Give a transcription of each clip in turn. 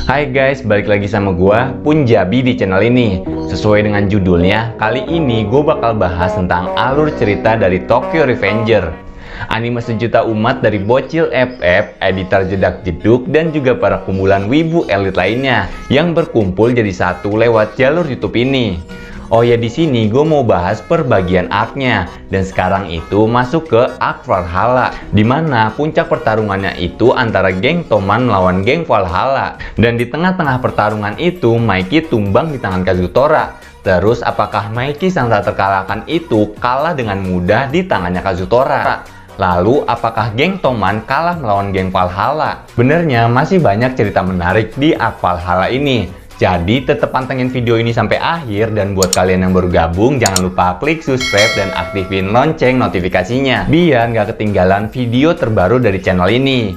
Hai guys, balik lagi sama gua Punjabi di channel ini. Sesuai dengan judulnya, kali ini gue bakal bahas tentang alur cerita dari Tokyo Revenger, anime sejuta umat dari bocil FF, editor jedak jeduk, dan juga para kumpulan wibu elit lainnya yang berkumpul jadi satu lewat jalur YouTube ini. Oh ya, di sini gue mau bahas per bagian arc-nya, dan sekarang itu masuk ke arc Valhalla, dimana puncak pertarungannya itu antara geng Toman melawan geng Valhalla, dan di tengah-tengah pertarungan itu Mikey tumbang di tangan Kazutora. Terus apakah Mikey sang tak terkalahkan itu kalah dengan mudah di tangannya Kazutora? Lalu apakah geng Toman kalah melawan geng Valhalla? Benernya masih banyak cerita menarik di arc Valhalla ini. Jadi tetap pantengin video ini sampai akhir, dan buat kalian yang baru gabung jangan lupa klik subscribe dan aktifin lonceng notifikasinya biar nggak ketinggalan video terbaru dari channel ini.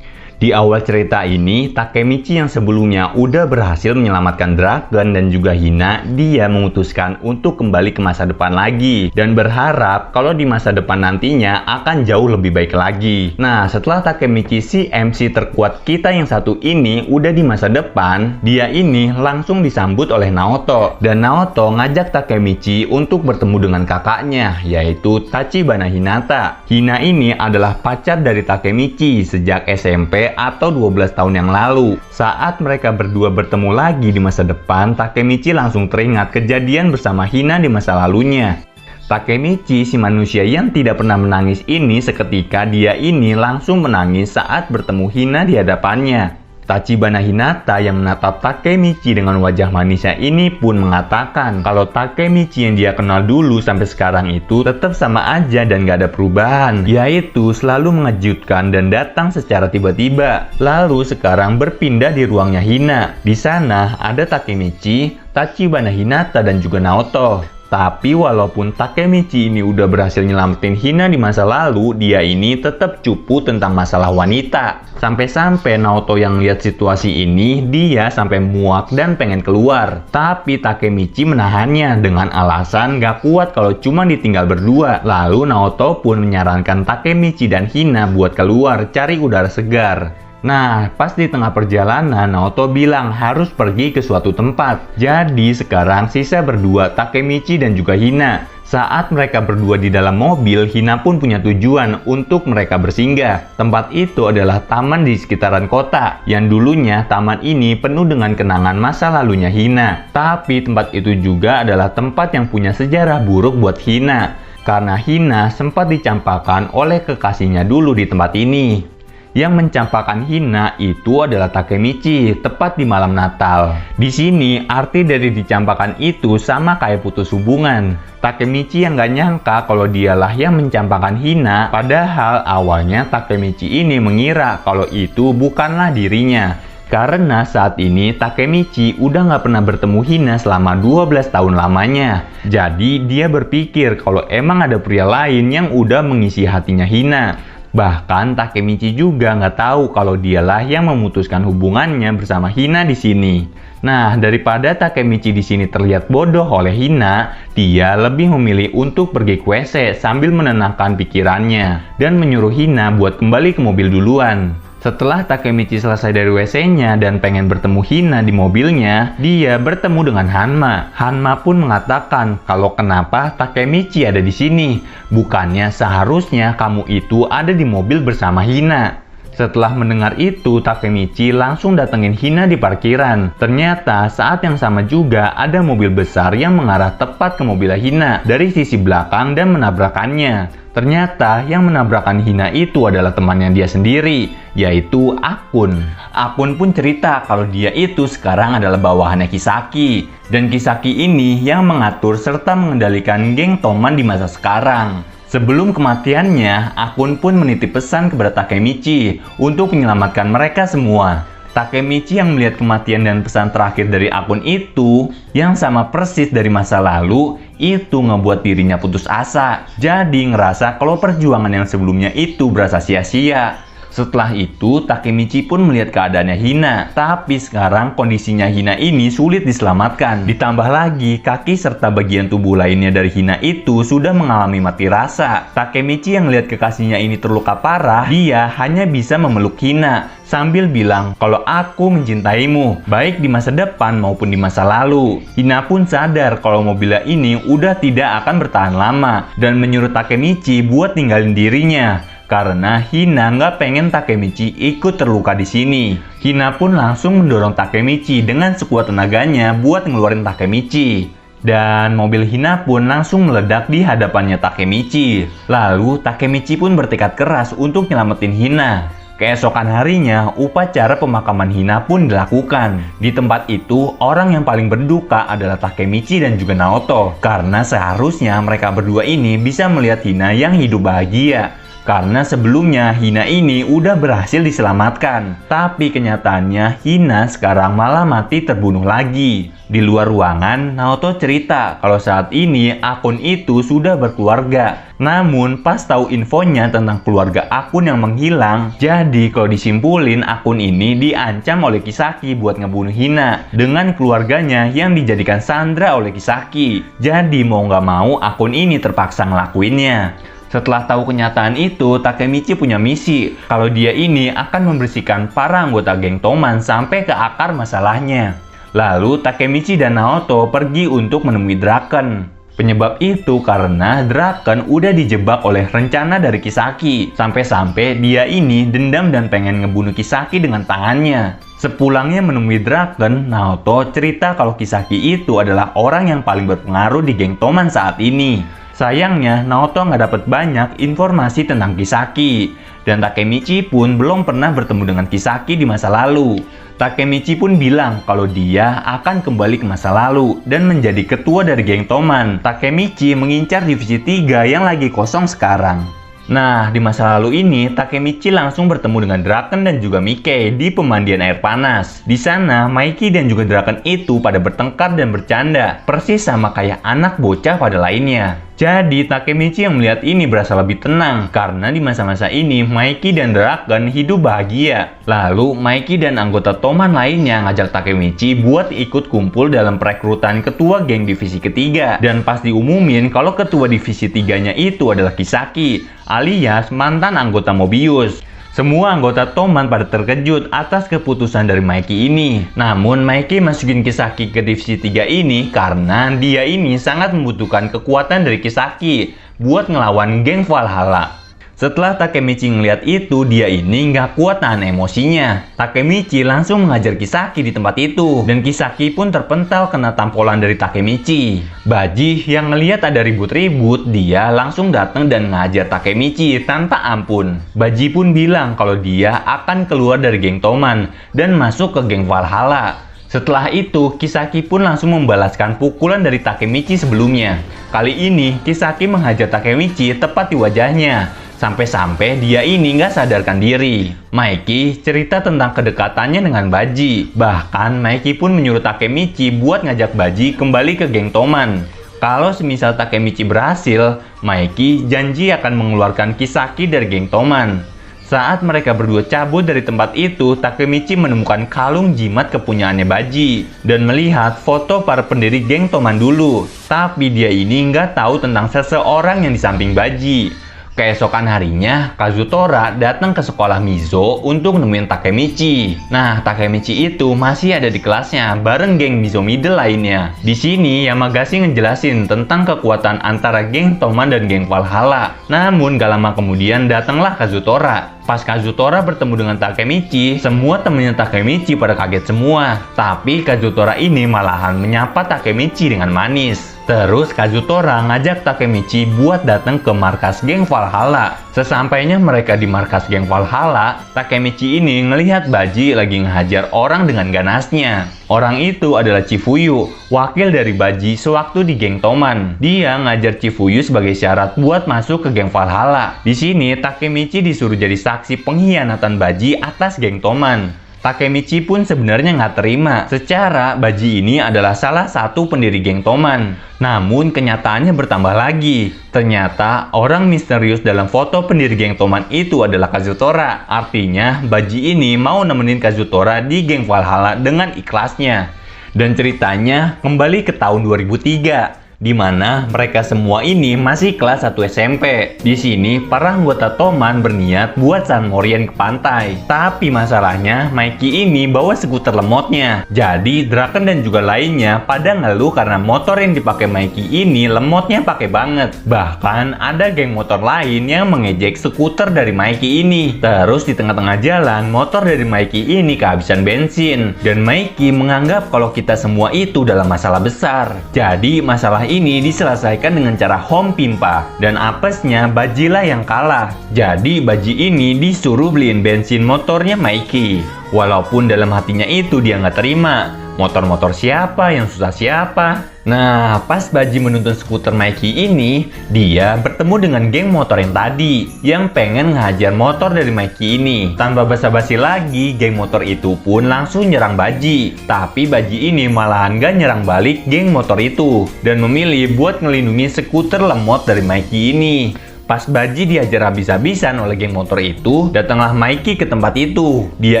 Di awal cerita ini, Takemichi yang sebelumnya udah berhasil menyelamatkan Dragon dan juga Hina, dia memutuskan untuk kembali ke masa depan lagi dan berharap kalau di masa depan nantinya akan jauh lebih baik lagi. Nah, setelah Takemichi si MC terkuat kita yang satu ini udah di masa depan, dia ini langsung disambut oleh Naoto, dan Naoto ngajak Takemichi untuk bertemu dengan kakaknya, yaitu Tachibana Hinata. Hina ini adalah pacar dari Takemichi sejak SMP atau 12 tahun yang lalu. Saat mereka berdua bertemu lagi di masa depan, Takemichi langsung teringat kejadian bersama Hina di masa lalunya. Takemichi, si manusia yang tidak pernah menangis ini, seketika dia ini langsung menangis saat bertemu Hina di hadapannya. Tachibana Hinata yang menatap Takemichi dengan wajah manisnya ini pun mengatakan kalau Takemichi yang dia kenal dulu sampai sekarang itu tetap sama aja dan gak ada perubahan, yaitu selalu mengejutkan dan datang secara tiba-tiba. Lalu sekarang berpindah di ruangnya Hina. Di sana ada Takemichi, Tachibana Hinata, dan juga Naoto. Tapi walaupun Takemichi ini udah berhasil nyelamatin Hina di masa lalu, dia ini tetap cupu tentang masalah wanita. Sampai-sampai Naoto yang lihat situasi ini, dia sampai muak dan pengen keluar. Tapi Takemichi menahannya dengan alasan gak kuat kalau cuma ditinggal berdua. Lalu Naoto pun menyarankan Takemichi dan Hina buat keluar cari udara segar. Nah, pas di tengah perjalanan, Naoto bilang harus pergi ke suatu tempat. Jadi sekarang sisa berdua, Takemichi dan juga Hina. Saat mereka berdua di dalam mobil, Hina pun punya tujuan untuk mereka bersinggah. Tempat itu adalah taman di sekitaran kota, yang dulunya taman ini penuh dengan kenangan masa lalunya Hina. Tapi tempat itu juga adalah tempat yang punya sejarah buruk buat Hina, karena Hina sempat dicampakkan oleh kekasihnya dulu di tempat ini. Yang mencampakkan Hina itu adalah Takemichi, tepat di malam Natal. Di sini, arti dari dicampakkan itu sama kayak putus hubungan. Takemichi yang gak nyangka kalau dialah yang mencampakkan Hina, padahal awalnya Takemichi ini mengira kalau itu bukanlah dirinya. Karena saat ini Takemichi udah gak pernah bertemu Hina selama 12 tahun lamanya. Jadi dia berpikir kalau emang ada pria lain yang udah mengisi hatinya Hina. Bahkan Takemichi juga nggak tahu kalau dialah yang memutuskan hubungannya bersama Hina di sini. Nah, daripada Takemichi di sini terlihat bodoh oleh Hina, dia lebih memilih untuk pergi ke WC sambil menenangkan pikirannya dan menyuruh Hina buat kembali ke mobil duluan. Setelah Takemichi selesai dari WC-nya dan pengen bertemu Hina di mobilnya, dia bertemu dengan Hanma. Hanma pun mengatakan kalau kenapa Takemichi ada di sini. Bukannya seharusnya kamu itu ada di mobil bersama Hina. Setelah mendengar itu, Takemichi langsung datengin Hina di parkiran. Ternyata saat yang sama juga ada mobil besar yang mengarah tepat ke mobil Hina dari sisi belakang dan menabrakannya. Ternyata yang menabrakkan Hina itu adalah temannya dia sendiri, yaitu Akun. Akun pun cerita kalau dia itu sekarang adalah bawahannya Kisaki. Dan Kisaki ini yang mengatur serta mengendalikan geng Toman di masa sekarang. Sebelum kematiannya, Akun pun menitip pesan kepada Takemichi untuk menyelamatkan mereka semua. Takemichi yang melihat kematian dan pesan terakhir dari Akun itu, yang sama persis dari masa lalu, itu ngebuat dirinya putus asa. Jadi ngerasa kalau perjuangan yang sebelumnya itu berasa sia-sia. Setelah itu, Takemichi pun melihat keadaannya Hina. Tapi sekarang kondisinya Hina ini sulit diselamatkan. Ditambah lagi, kaki serta bagian tubuh lainnya dari Hina itu sudah mengalami mati rasa. Takemichi yang melihat kekasihnya ini terluka parah, dia hanya bisa memeluk Hina sambil bilang kalau aku mencintaimu, baik di masa depan maupun di masa lalu. Hina pun sadar kalau mobilnya ini udah tidak akan bertahan lama dan menyuruh Takemichi buat ninggalin dirinya. Karena Hina nggak pengen Takemichi ikut terluka di sini. Hina pun langsung mendorong Takemichi dengan sekuat tenaganya buat ngeluarin Takemichi. Dan mobil Hina pun langsung meledak di hadapannya Takemichi. Lalu Takemichi pun bertekad keras untuk nyelamatin Hina. Keesokan harinya, upacara pemakaman Hina pun dilakukan. Di tempat itu, orang yang paling berduka adalah Takemichi dan juga Naoto. Karena seharusnya mereka berdua ini bisa melihat Hina yang hidup bahagia. Karena sebelumnya Hina ini udah berhasil diselamatkan. Tapi kenyataannya Hina sekarang malah mati terbunuh lagi. Di luar ruangan, Naoto cerita kalau saat ini akun itu sudah berkeluarga. Namun pas tahu infonya tentang keluarga akun yang menghilang, jadi kalau disimpulin akun ini diancam oleh Kisaki buat ngebunuh Hina dengan keluarganya yang dijadikan sandra oleh Kisaki. Jadi mau nggak mau akun ini terpaksa ngelakuinnya. Setelah tahu kenyataan itu, Takemichi punya misi kalau dia ini akan membersihkan para anggota geng Toman sampai ke akar masalahnya. Lalu Takemichi dan Naoto pergi untuk menemui Draken. Penyebab itu karena Draken udah dijebak oleh rencana dari Kisaki. Sampai-sampai dia ini dendam dan pengen ngebunuh Kisaki dengan tangannya. Sepulangnya menemui Draken, Naoto cerita kalau Kisaki itu adalah orang yang paling berpengaruh di geng Toman saat ini. Sayangnya, Naoto nggak dapat banyak informasi tentang Kisaki. Dan Takemichi pun belum pernah bertemu dengan Kisaki di masa lalu. Takemichi pun bilang kalau dia akan kembali ke masa lalu dan menjadi ketua dari geng Toman. Takemichi mengincar divisi 3 yang lagi kosong sekarang. Nah, di masa lalu ini, Takemichi langsung bertemu dengan Draken dan juga Mickey di pemandian air panas. Di sana, Mikey dan juga Draken itu pada bertengkar dan bercanda, persis sama kayak anak bocah pada lainnya. Jadi, Takemichi yang melihat ini berasa lebih tenang, karena di masa-masa ini, Mikey dan Draken hidup bahagia. Lalu, Mikey dan anggota Toman lainnya ngajak Takemichi buat ikut kumpul dalam perekrutan ketua geng divisi ketiga. Dan pas diumumin kalau ketua divisi 3-nya itu adalah Kisaki, alias mantan anggota Mobius. Semua anggota Toman pada terkejut atas keputusan dari Mikey ini. Namun Mikey masukin Kisaki ke divisi 3 ini karena dia ini sangat membutuhkan kekuatan dari Kisaki buat ngelawan geng Valhalla. Setelah Takemichi ngeliat itu, dia ini nggak kuat nahan emosinya. Takemichi langsung menghajar Kisaki di tempat itu. Dan Kisaki pun terpental kena tampolan dari Takemichi. Baji yang ngeliat ada ribut-ribut, dia langsung datang dan ngajar Takemichi tanpa ampun. Baji pun bilang kalau dia akan keluar dari geng Toman dan masuk ke geng Valhalla. Setelah itu, Kisaki pun langsung membalaskan pukulan dari Takemichi sebelumnya. Kali ini, Kisaki menghajar Takemichi tepat di wajahnya. Sampai-sampai dia ini nggak sadarkan diri. Mikey cerita tentang kedekatannya dengan Baji. Bahkan Mikey pun menyuruh Takemichi buat ngajak Baji kembali ke geng Toman. Kalau semisal Takemichi berhasil, Mikey janji akan mengeluarkan Kisaki dari geng Toman. Saat mereka berdua cabut dari tempat itu, Takemichi menemukan kalung jimat kepunyaannya Baji dan melihat foto para pendiri geng Toman dulu. Tapi dia ini nggak tahu tentang seseorang yang di samping Baji. Keesokan harinya, Kazutora datang ke sekolah Mizo untuk nemuin Takemichi. Nah, Takemichi itu masih ada di kelasnya bareng geng Mizo Middle lainnya. Di sini Yamagasi ngejelasin tentang kekuatan antara geng Toman dan geng Valhalla. Namun gak lama kemudian datanglah Kazutora. Pas Kazutora bertemu dengan Takemichi, semua temennya Takemichi pada kaget semua. Tapi Kazutora ini malahan menyapa Takemichi dengan manis. Terus Kazutora ngajak Takemichi buat datang ke markas geng Valhalla. Sesampainya mereka di markas geng Valhalla, Takemichi ini ngelihat Baji lagi ngehajar orang dengan ganasnya. Orang itu adalah Chifuyu, wakil dari Baji sewaktu di geng Toman. Dia ngajar Chifuyu sebagai syarat buat masuk ke geng Valhalla. Di sini Takemichi disuruh jadi saksi pengkhianatan Baji atas geng Toman. Takemichi pun sebenarnya nggak terima. Secara Baji ini adalah salah satu pendiri geng Toman. Namun kenyataannya bertambah lagi. Ternyata orang misterius dalam foto pendiri geng Toman itu adalah Kazutora. Artinya Baji ini mau nemenin Kazutora di geng Valhalla dengan ikhlasnya. Dan ceritanya kembali ke tahun 2003. Di mana mereka semua ini masih kelas 1 SMP. Di sini para anggota Toman berniat buat San Morian ke pantai. Tapi masalahnya Mikey ini bawa skuter lemotnya. Jadi Draken dan juga lainnya pada ngeluh karena motor yang dipakai Mikey ini lemotnya pakai banget. Bahkan ada geng motor lain yang mengejek skuter dari Mikey ini. Terus di tengah-tengah jalan motor dari Mikey ini kehabisan bensin. Dan Mikey menganggap kalau kita semua itu dalam masalah besar. Jadi masalah ini diselesaikan dengan cara home pimpa, dan apesnya Baji lah yang kalah. Jadi Baji ini disuruh beliin bensin motornya Mikey. Walaupun dalam hatinya itu dia nggak terima. Motor-motor siapa yang susah siapa? Nah, pas Baji menuntun skuter Mikey ini, dia bertemu dengan geng motor yang tadi, yang pengen ngehajar motor dari Mikey ini. Tanpa basa-basi lagi, geng motor itu pun langsung nyerang Baji. Tapi Baji ini malahan gak nyerang balik geng motor itu, dan memilih buat ngelindungi skuter lemot dari Mikey ini. Pas Baji dihajar habis-habisan oleh geng motor itu, datanglah Mikey ke tempat itu. Dia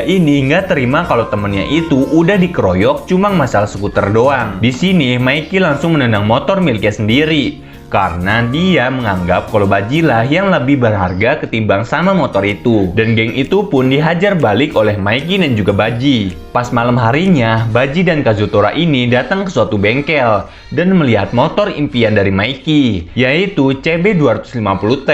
ini nggak terima kalau temennya itu udah dikeroyok cuma masalah skuter doang. Di sini Mikey langsung menendang motor miliknya sendiri. Karena dia menganggap kalau Baji lah yang lebih berharga ketimbang sama motor itu. Dan geng itu pun dihajar balik oleh Mikey dan juga Baji. Pas malam harinya, Baji dan Kazutora ini datang ke suatu bengkel dan melihat motor impian dari Mikey, yaitu CB250T.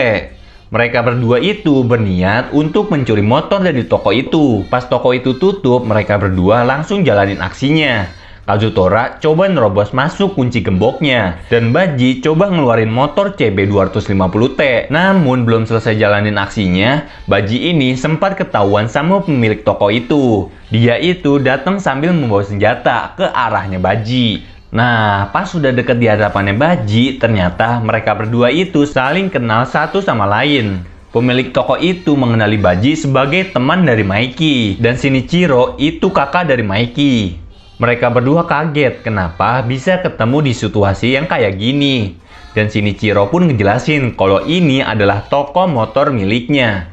Mereka berdua itu berniat untuk mencuri motor dari toko itu. Pas toko itu tutup, mereka berdua langsung jalanin aksinya. Kazutora coba nerobos masuk kunci gemboknya, dan Baji coba ngeluarin motor CB250T. Namun belum selesai jalanin aksinya, Baji ini sempat ketahuan sama pemilik toko itu. Dia itu datang sambil membawa senjata ke arahnya Baji. Nah, pas sudah dekat di hadapannya Baji, ternyata mereka berdua itu saling kenal satu sama lain. Pemilik toko itu mengenali Baji sebagai teman dari Mikey, dan Shinichiro itu kakak dari Mikey. Mereka berdua kaget kenapa bisa ketemu di situasi yang kayak gini. Dan Shinichiro pun ngejelasin kalau ini adalah toko motor miliknya.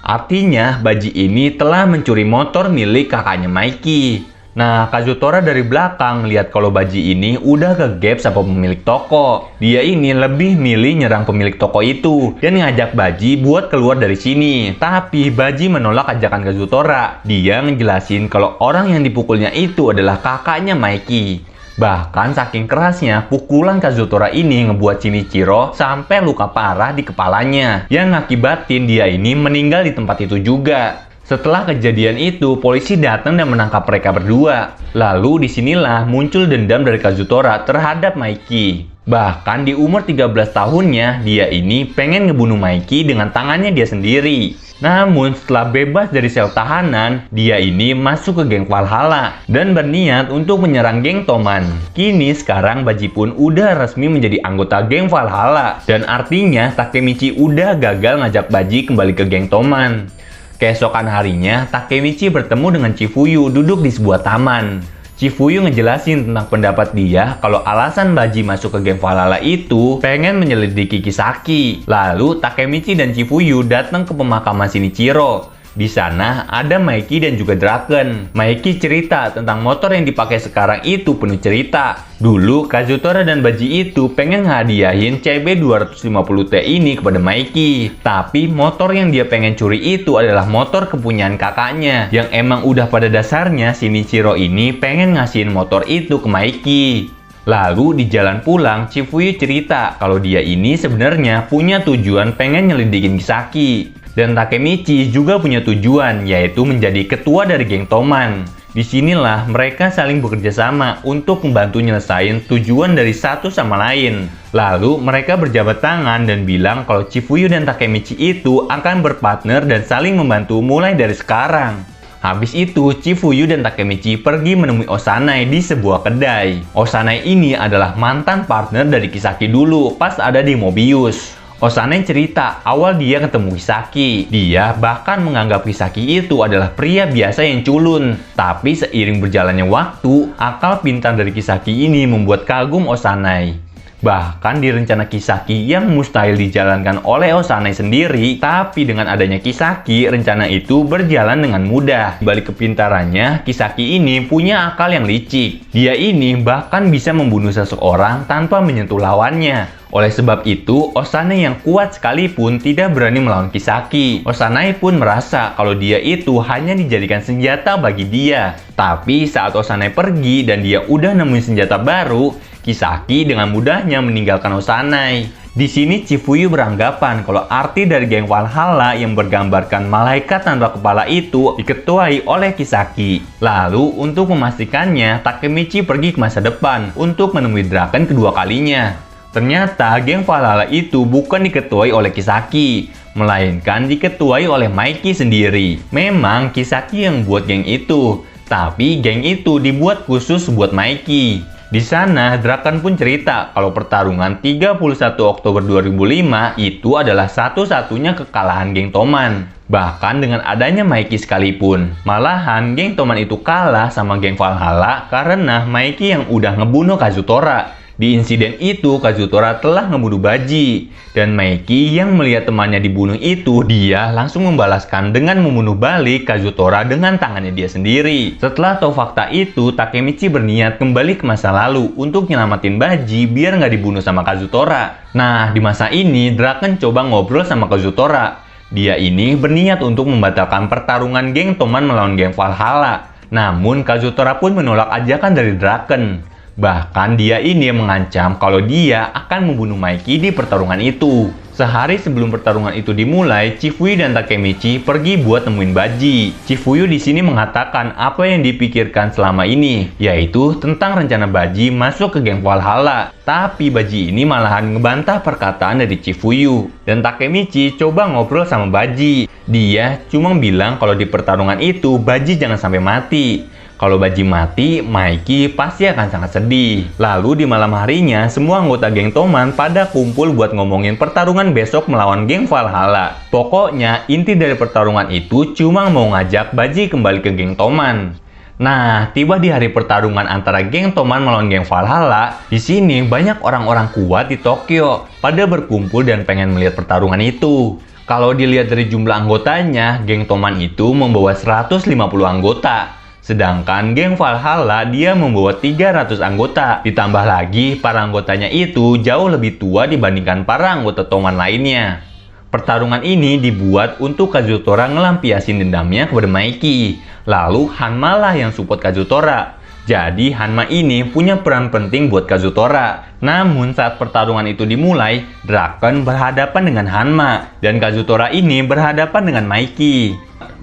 Artinya Baji ini telah mencuri motor milik kakaknya Mikey. Nah, Kazutora dari belakang lihat kalau Baji ini udah kegap sama pemilik toko. Dia ini lebih milih nyerang pemilik toko itu dan ngajak Baji buat keluar dari sini. Tapi Baji menolak ajakan Kazutora. Dia ngejelasin kalau orang yang dipukulnya itu adalah kakaknya Mikey. Bahkan saking kerasnya, pukulan Kazutora ini ngebuat Shinichiro sampai luka parah di kepalanya, yang ngakibatin dia ini meninggal di tempat itu juga. Setelah kejadian itu, polisi datang dan menangkap mereka berdua. Lalu disinilah muncul dendam dari Kazutora terhadap Mikey. Bahkan di umur 13 tahunnya, dia ini pengen ngebunuh Mikey dengan tangannya dia sendiri. Namun setelah bebas dari sel tahanan, dia ini masuk ke geng Valhalla dan berniat untuk menyerang geng Toman. Kini sekarang Baji pun udah resmi menjadi anggota geng Valhalla, dan artinya Takemichi udah gagal ngajak Baji kembali ke geng Toman. Keesokan harinya, Takemichi bertemu dengan Chifuyu duduk di sebuah taman. Chifuyu ngejelasin tentang pendapat dia kalau alasan Baji masuk ke geng Valhalla itu pengen menyelidiki Kisaki. Lalu Takemichi dan Chifuyu datang ke pemakaman Shinichiro. Di sana ada Mikey dan juga Draken. Mikey cerita tentang motor yang dipakai sekarang itu penuh cerita. Dulu Kazutora dan Baji itu pengen ngehadiahin CB250T ini kepada Mikey. Tapi motor yang dia pengen curi itu adalah motor kepunyaan kakaknya. Yang emang udah pada dasarnya Shinichiro ini pengen ngasihin motor itu ke Mikey. Lalu di jalan pulang, Chifuyu cerita kalau dia ini sebenarnya punya tujuan pengen nyelidikin Kisaki. Dan Takemichi juga punya tujuan, yaitu menjadi ketua dari geng Toman. Disinilah mereka saling bekerja sama untuk membantu nyelesain tujuan dari satu sama lain. Lalu mereka berjabat tangan dan bilang kalau Chifuyu dan Takemichi itu akan berpartner dan saling membantu mulai dari sekarang. Habis itu, Chifuyu dan Takemichi pergi menemui Osanai di sebuah kedai. Osanai ini adalah mantan partner dari Kisaki dulu pas ada di Mobius. Osanai cerita, awal dia ketemu Kisaki. Dia bahkan menganggap Kisaki itu adalah pria biasa yang culun. Tapi seiring berjalannya waktu, akal pintar dari Kisaki ini membuat kagum Osanai. Bahkan di rencana Kisaki yang mustahil dijalankan oleh Osanai sendiri, tapi dengan adanya Kisaki, rencana itu berjalan dengan mudah. Di balik kepintarannya, Kisaki ini punya akal yang licik. Dia ini bahkan bisa membunuh seseorang tanpa menyentuh lawannya. Oleh sebab itu, Osanai yang kuat sekalipun tidak berani melawan Kisaki. Osanai pun merasa kalau dia itu hanya dijadikan senjata bagi dia. Tapi saat Osanai pergi dan dia udah nemuin senjata baru, Kisaki dengan mudahnya meninggalkan Osanai. Di sini Chifuyu beranggapan kalau arti dari geng Valhalla yang bergambarkan malaikat tanpa kepala itu diketuai oleh Kisaki. Lalu untuk memastikannya, Takemichi pergi ke masa depan untuk menemui Draken kedua kalinya. Ternyata geng Valhalla itu bukan diketuai oleh Kisaki, melainkan diketuai oleh Maiki sendiri. Memang Kisaki yang buat geng itu, tapi geng itu dibuat khusus buat Maiki. Di sana, Draken pun cerita kalau pertarungan 31 Oktober 2005 itu adalah satu-satunya kekalahan geng Toman. Bahkan dengan adanya Maiki sekalipun. Malahan, geng Toman itu kalah sama geng Valhalla karena Maiki yang udah ngebunuh Kazutora. Di insiden itu, Kazutora telah ngebunuh Baji. Dan Maiki yang melihat temannya dibunuh itu, dia langsung membalaskan dengan membunuh balik Kazutora dengan tangannya dia sendiri. Setelah tahu fakta itu, Takemichi berniat kembali ke masa lalu untuk nyelamatin Baji biar nggak dibunuh sama Kazutora. Nah, di masa ini, Draken coba ngobrol sama Kazutora. Dia ini berniat untuk membatalkan pertarungan geng Toman melawan geng Valhalla. Namun, Kazutora pun menolak ajakan dari Draken. Bahkan dia ini mengancam kalau dia akan membunuh Maiki di pertarungan itu. Sehari sebelum pertarungan itu dimulai, Chifuyu dan Takemichi pergi buat nemuin Baji. Chifuyu di sini mengatakan apa yang dipikirkan selama ini, yaitu tentang rencana Baji masuk ke geng Valhalla. Tapi Baji ini malahan ngebantah perkataan dari Chifuyu. Dan Takemichi coba ngobrol sama Baji. Dia cuma bilang kalau di pertarungan itu Baji jangan sampai mati. Kalau Baji mati, Maiki pasti akan sangat sedih. Lalu di malam harinya, semua anggota geng Toman pada kumpul buat ngomongin pertarungan besok melawan geng Valhalla. Pokoknya, inti dari pertarungan itu cuma mau ngajak Baji kembali ke geng Toman. Nah, tiba di hari pertarungan antara geng Toman melawan geng Valhalla, di sini banyak orang-orang kuat di Tokyo pada berkumpul dan pengen melihat pertarungan itu. Kalau dilihat dari jumlah anggotanya, geng Toman itu membawa 150 anggota. Sedangkan geng Valhalla dia membawa 300 anggota. Ditambah lagi para anggotanya itu jauh lebih tua dibandingkan para anggota Toman lainnya. Pertarungan ini dibuat untuk Kazutora ngelampiasin dendamnya kepada Maiki. Lalu Hanma lah yang support Kazutora. Jadi Hanma ini punya peran penting buat Kazutora. Namun saat pertarungan itu dimulai, Draken berhadapan dengan Hanma. Dan Kazutora ini berhadapan dengan Maiki.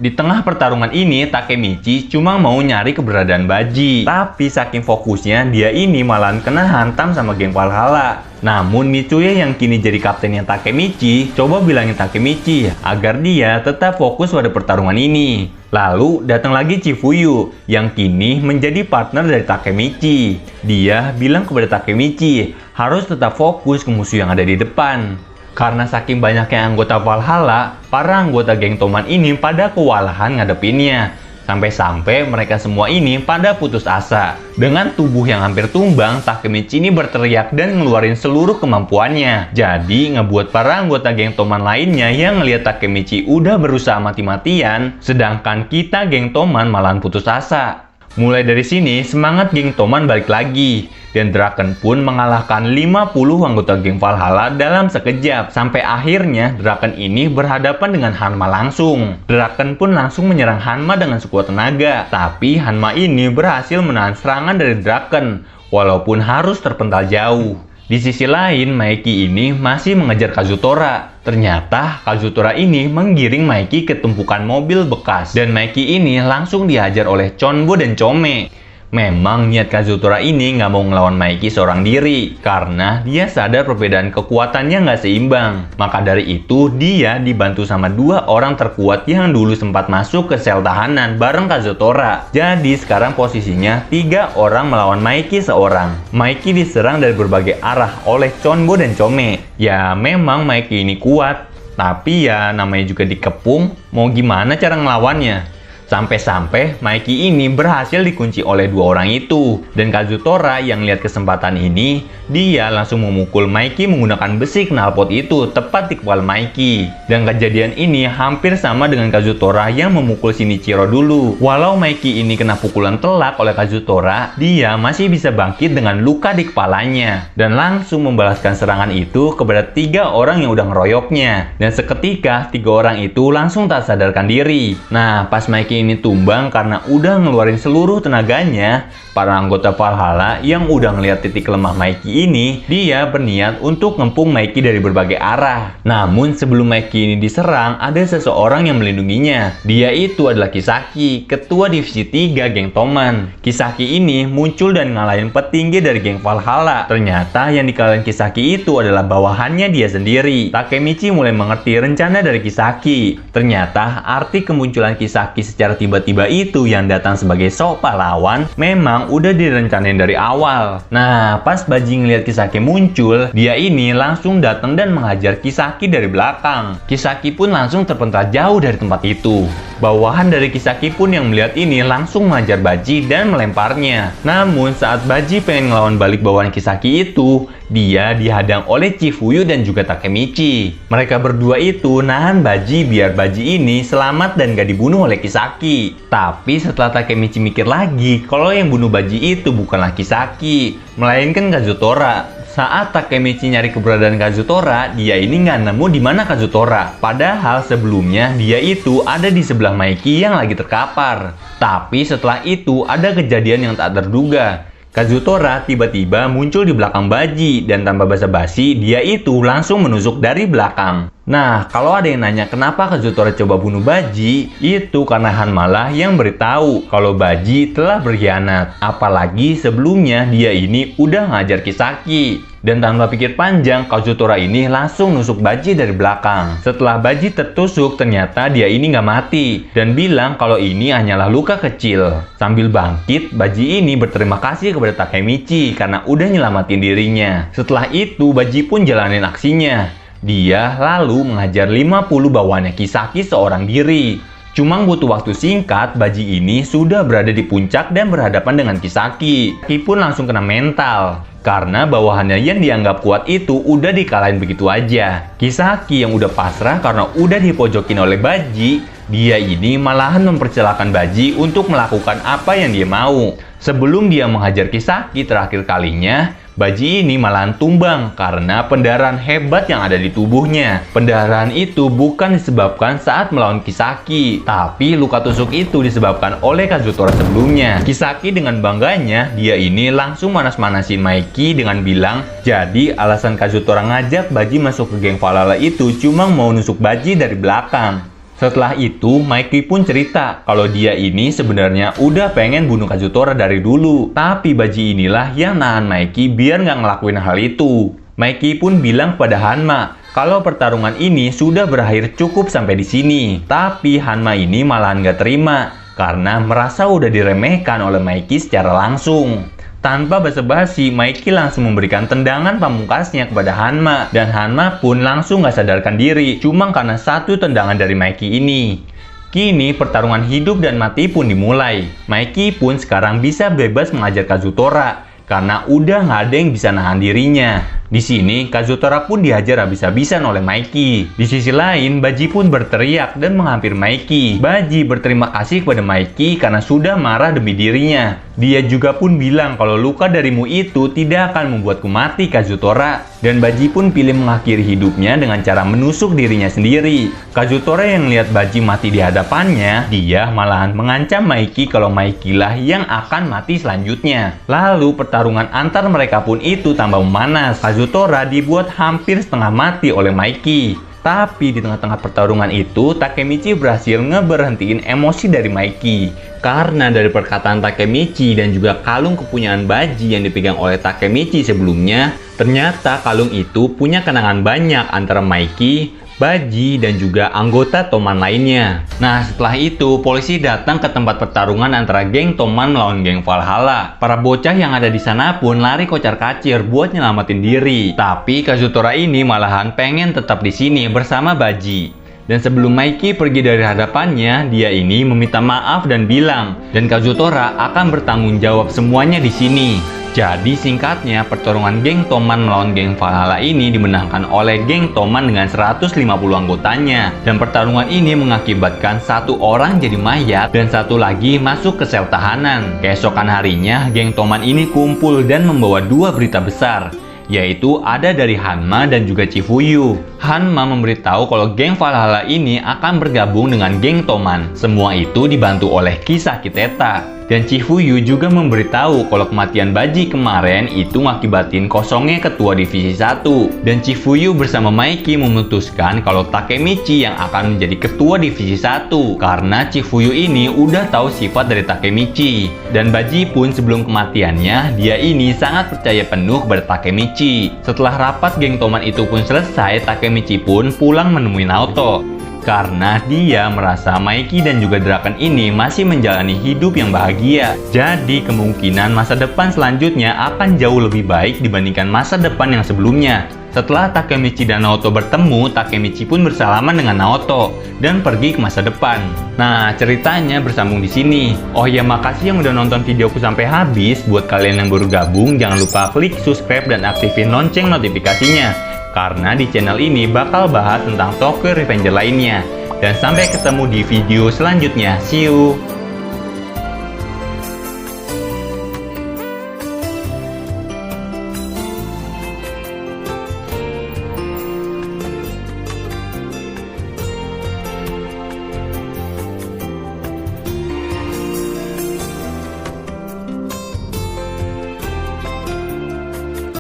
Di tengah pertarungan ini, Takemichi cuma mau nyari keberadaan Baji. Tapi saking fokusnya, dia ini malahan kena hantam sama geng Valhalla. Namun Mitsuya yang kini jadi kaptennya Takemichi, coba bilangin Takemichi agar dia tetap fokus pada pertarungan ini. Lalu datang lagi Chifuyu yang kini menjadi partner dari Takemichi. Dia bilang kepada Takemichi harus tetap fokus ke musuh yang ada di depan. Karena saking banyaknya anggota Valhalla, para anggota geng Toman ini pada kewalahan ngadepinnya. Sampai-sampai mereka semua ini pada putus asa. Dengan tubuh yang hampir tumbang, Takemichi ini berteriak dan ngeluarin seluruh kemampuannya. Jadi ngebuat para anggota geng Toman lainnya yang ngelihat Takemichi udah berusaha mati-matian, sedangkan kita geng Toman malahan putus asa. Mulai dari sini, semangat geng Toman balik lagi. Dan Draken pun mengalahkan 50 anggota geng Valhalla dalam sekejap. Sampai akhirnya, Draken ini berhadapan dengan Hanma langsung. Draken pun langsung menyerang Hanma dengan sekuat tenaga. Tapi Hanma ini berhasil menahan serangan dari Draken, walaupun harus terpental jauh. Di sisi lain, Maiki ini masih mengejar Kazutora. Ternyata Kazutora ini menggiring Maiki ke tumpukan mobil bekas. Dan Maiki ini langsung dihajar oleh Chonbo dan Chome. Memang niat Kazutora ini nggak mau ngelawan Maiki seorang diri, karena dia sadar perbedaan kekuatannya nggak seimbang. Maka dari itu, dia dibantu sama dua orang terkuat yang dulu sempat masuk ke sel tahanan bareng Kazutora. Jadi sekarang posisinya 3 orang melawan Maiki seorang. Maiki diserang dari berbagai arah oleh Chonbo dan Chome. Ya memang Maiki ini kuat, tapi ya namanya juga dikepung, mau gimana cara ngelawannya? Sampai-sampai Maiki ini berhasil dikunci oleh 2 orang itu. Dan Kazutora yang lihat kesempatan ini, dia langsung memukul Maiki menggunakan besi knalpot itu tepat di kepala Maiki. Dan kejadian ini hampir sama dengan Kazutora yang memukul Shinichiro dulu. Walau Maiki ini kena pukulan telak oleh Kazutora, dia masih bisa bangkit dengan luka di kepalanya. Dan langsung membalaskan serangan itu kepada 3 orang yang udah ngeroyoknya. Dan seketika 3 orang itu langsung tak sadarkan diri. Nah, pas Maiki ini tumbang karena udah ngeluarin seluruh tenaganya, para anggota Valhalla yang udah ngeliat titik lemah Maiki ini, dia berniat untuk ngempung Maiki dari berbagai arah. Namun sebelum Maiki ini diserang, ada seseorang yang melindunginya. Dia itu adalah Kisaki, ketua divisi 3 geng Toman. Kisaki ini muncul dan ngalahin petinggi dari geng Valhalla. Ternyata yang dikalahin Kisaki itu adalah bawahannya dia sendiri. Takemichi mulai mengerti rencana dari Kisaki. Ternyata arti kemunculan Kisaki secara tiba-tiba itu yang datang sebagai sok pahlawan memang udah direncanain dari awal. Nah, pas Baji ngeliat Kisaki muncul, dia ini langsung datang dan menghajar Kisaki dari belakang. Kisaki pun langsung terpental jauh dari tempat itu. Bawahan dari Kisaki pun yang melihat ini langsung menghajar Baji dan melemparnya. Namun saat Baji pengen ngelawan balik bawahan Kisaki itu, dia dihadang oleh Chifuyu dan juga Takemichi. Mereka berdua itu nahan Baji biar Baji ini selamat dan gak dibunuh oleh Kisaki. Tapi setelah Takemichi mikir lagi kalau yang bunuh Baji itu bukanlah Kisaki, melainkan Kazutora. Saat Takemichi nyari keberadaan Kazutora, dia ini nggak nemu di mana Kazutora. Padahal sebelumnya dia itu ada di sebelah Maiki yang lagi terkapar. Tapi setelah itu ada kejadian yang tak terduga. Kazutora tiba-tiba muncul di belakang Baji dan tanpa basa-basi dia itu langsung menusuk dari belakang. Nah, kalau ada yang nanya kenapa Kazutora coba bunuh Baji, itu karena Hanmalah yang beritahu kalau Baji telah berkhianat. Apalagi sebelumnya dia ini udah ngajar Kisaki. Dan tanpa pikir panjang, Kazutora ini langsung nusuk Baji dari belakang. Setelah Baji tertusuk, ternyata dia ini nggak mati dan bilang kalau ini hanyalah luka kecil. Sambil bangkit, Baji ini berterima kasih kepada Takemichi karena udah nyelamatin dirinya. Setelah itu, Baji pun jalanin aksinya. Dia lalu menghajar 50 bawahannya Kisaki seorang diri. Cuma butuh waktu singkat, Baji ini sudah berada di puncak dan berhadapan dengan Kisaki. Kisaki pun langsung kena mental karena bawahannya yang dianggap kuat itu udah dikalahin begitu aja. Kisaki yang udah pasrah karena udah dipojokin oleh Baji, dia ini malahan mempercelakakan Baji untuk melakukan apa yang dia mau. Sebelum dia menghajar Kisaki terakhir kalinya, Baji ini malahan tumbang karena pendarahan hebat yang ada di tubuhnya. Pendarahan itu bukan disebabkan saat melawan Kisaki, tapi luka tusuk itu disebabkan oleh Kazutora sebelumnya. Kisaki dengan bangganya, dia ini langsung manas-manasin Maiki dengan bilang, jadi alasan Kazutora ngajak Baji masuk ke geng Valhalla itu cuma mau nusuk Baji dari belakang. Setelah itu, Maiki pun cerita kalau dia ini sebenarnya udah pengen bunuh Kazutora dari dulu. Tapi Baji inilah yang nahan Maiki biar nggak ngelakuin hal itu. Maiki pun bilang pada Hanma kalau pertarungan ini sudah berakhir cukup sampai di sini. Tapi Hanma ini malahan nggak terima karena merasa udah diremehkan oleh Maiki secara langsung. Tanpa basa-basi, Maiki langsung memberikan tendangan pamungkasnya kepada Hanma. Dan Hanma pun langsung gak sadarkan diri, cuma karena satu tendangan dari Maiki ini. Kini pertarungan hidup dan mati pun dimulai. Maiki pun sekarang bisa bebas mengajar Kazutora karena udah gak ada yang bisa nahan dirinya. Di sini, Kazutora pun dihajar habis-habisan oleh Maiki. Di sisi lain, Baji pun berteriak dan menghampiri Maiki. Baji berterima kasih kepada Maiki karena sudah marah demi dirinya. Dia juga pun bilang kalau luka darimu itu tidak akan membuatku mati, Kazutora. Dan Baji pun pilih mengakhiri hidupnya dengan cara menusuk dirinya sendiri. Kazutora yang lihat Baji mati di hadapannya, dia malahan mengancam Maiki kalau Maiki lah yang akan mati selanjutnya. Lalu pertarungan antar mereka pun itu tambah memanas. Kazutora dibuat hampir setengah mati oleh Maiki. Tapi di tengah-tengah pertarungan itu, Takemichi berhasil ngeberhentiin emosi dari Maiki. Karena dari perkataan Takemichi dan juga kalung kepunyaan Baji yang dipegang oleh Takemichi sebelumnya, ternyata kalung itu punya kenangan banyak antara Maiki, Baji, dan juga anggota Toman lainnya. Nah, setelah itu, polisi datang ke tempat pertarungan antara geng Toman melawan geng Valhalla. Para bocah yang ada di sana pun lari kocar-kacir buat nyelamatin diri. Tapi Kazutora ini malahan pengen tetap di sini bersama Baji. Dan sebelum Maiki pergi dari hadapannya, dia ini meminta maaf dan bilang, dan Kazutora akan bertanggung jawab semuanya di sini. Jadi singkatnya, pertarungan geng Toman melawan geng Valhalla ini dimenangkan oleh geng Toman dengan 150 anggotanya. Dan pertarungan ini mengakibatkan satu orang jadi mayat dan satu lagi masuk ke sel tahanan. Keesokan harinya, geng Toman ini kumpul dan membawa dua berita besar, yaitu ada dari Hanma dan juga Chifuyu. Hanma memberitahu kalau geng Valhalla ini akan bergabung dengan geng Toman. Semua itu dibantu oleh kisah Kiteta. Dan Chifuyu juga memberitahu kalau kematian Baji kemarin itu ngakibatin kosongnya ketua divisi 1. Dan Chifuyu bersama Maiki memutuskan kalau Takemichi yang akan menjadi ketua divisi 1. Karena Chifuyu ini udah tahu sifat dari Takemichi. Dan Baji pun sebelum kematiannya, dia ini sangat percaya penuh kepada Takemichi. Setelah rapat geng Toman itu pun selesai, Takemichi pun pulang menemui Naoto. Karena dia merasa Maiki dan juga Draken ini masih menjalani hidup yang bahagia. Jadi kemungkinan masa depan selanjutnya akan jauh lebih baik dibandingkan masa depan yang sebelumnya. Setelah Takemichi dan Naoto bertemu, Takemichi pun bersalaman dengan Naoto dan pergi ke masa depan. Nah, ceritanya bersambung di sini. Oh ya, makasih yang udah nonton videoku sampai habis. Buat kalian yang baru gabung, jangan lupa klik subscribe dan aktifin lonceng notifikasinya. Karena di channel ini bakal bahas tentang Tokyo Revenger lainnya. Dan sampai ketemu di video selanjutnya. See you!